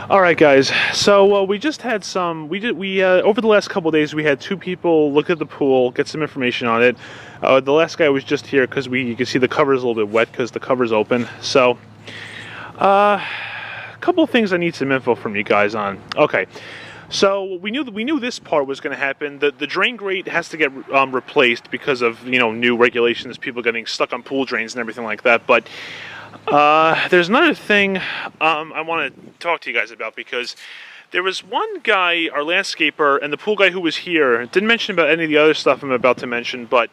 All right, guys. So we just had some. We over the last couple of days we had two people look at the pool, get some information on it. The last guy was just here because you can see the cover is a little bit wet because the cover's open. So a couple of things I need some info from you guys on. Okay. So we knew this part was going to happen. The drain grate has to get replaced because of new regulations, people getting stuck on pool drains and everything like that. But there's another thing I want to talk to you guys about, because there was one guy, our landscaper, and the pool guy who was here, didn't mention about any of the other stuff I'm about to mention, but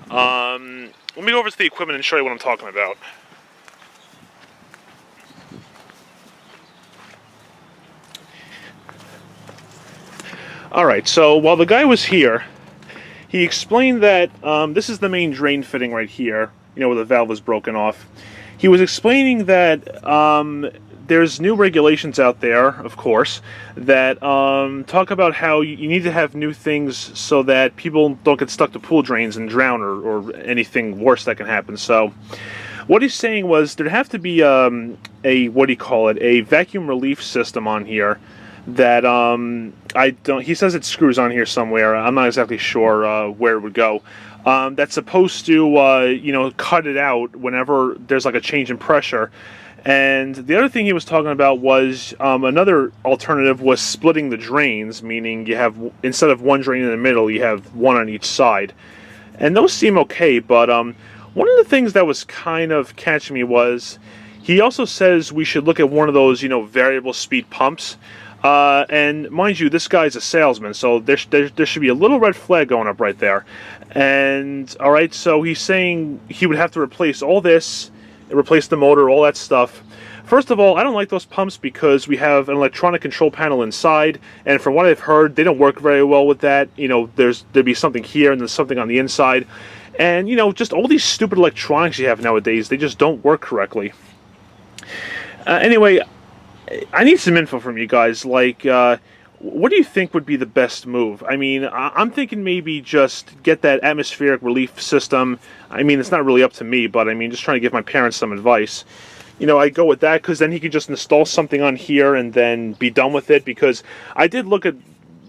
let me go over to the equipment and show you what I'm talking about. Alright, so while the guy was here, he explained that this is the main drain fitting right here, where the valve is broken off. He was explaining that there's new regulations out there, of course, that talk about how you need to have new things so that people don't get stuck to pool drains and drown or anything worse that can happen. So what he's saying was there'd have to be a vacuum relief system on here that he says it screws on here somewhere. I'm not exactly sure where it would go. That's supposed to cut it out whenever there's like a change in pressure. And the other thing he was talking about was another alternative was splitting the drains, meaning you have, instead of one drain in the middle, you have one on each side. And those seem okay, but one of the things that was kind of catching me was he also says we should look at one of those variable speed pumps. And mind you, this guy's a salesman, so there should be a little red flag going up right there. And alright, so he's saying he would have to replace all this, replace the motor, all that stuff. First of all, I don't like those pumps because we have an electronic control panel inside, and from what I've heard, they don't work very well with that. There'd be something here and there's something on the inside. And, just all these stupid electronics you have nowadays, they just don't work correctly. Anyway, I need some info from you guys, like, what do you think would be the best move? I mean, I'm thinking maybe just get that atmospheric relief system. I mean, it's not really up to me, but I mean, just trying to give my parents some advice. I go with that, because then he could just install something on here and then be done with it, because I did look at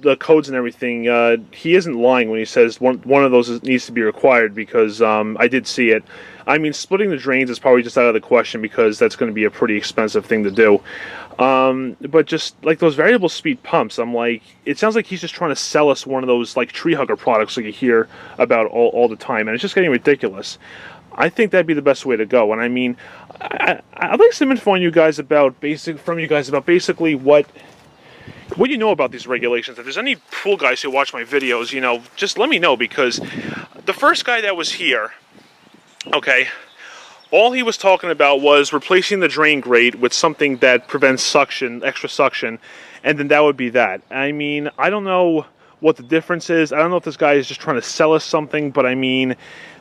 the codes and everything. He isn't lying when he says one of those needs to be required, because I did see it. I mean, splitting the drains is probably just out of the question, because that's going to be a pretty expensive thing to do. But just like those variable speed pumps, I'm like, it sounds like he's just trying to sell us one of those like tree hugger products like you hear about all the time, and it's just getting ridiculous. I think that'd be the best way to go. And I mean, I'd like some info on you guys about basically what you know about these regulations. If there's any pool guys who watch my videos, just let me know, because the first guy that was here, okay, all he was talking about was replacing the drain grate with something that prevents suction, extra suction, and then that would be that. I mean, I don't know what the difference is. I don't know if this guy is just trying to sell us something, but I mean,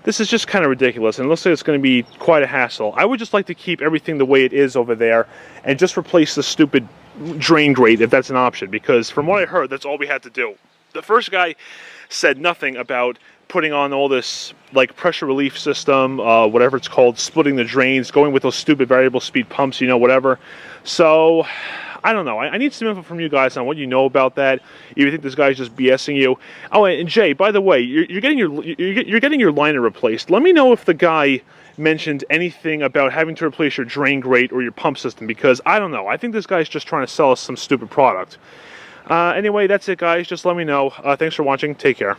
this is just kind of ridiculous, and it looks like it's going to be quite a hassle. I would just like to keep everything the way it is over there and just replace the stupid drain grate if that's an option, because from what I heard, that's all we had to do. The first guy said nothing about putting on all this like pressure relief system, whatever it's called, splitting the drains, going with those stupid variable speed pumps, whatever. So I don't know. I need some info from you guys on what you know about that. If you think this guy's just BSing you. Oh, and Jay, by the way, you're getting your liner replaced. Let me know if the guy mentioned anything about having to replace your drain grate or your pump system, because I don't know. I think this guy's just trying to sell us some stupid product. Anyway, that's it, guys. Just let me know. Thanks for watching. Take care.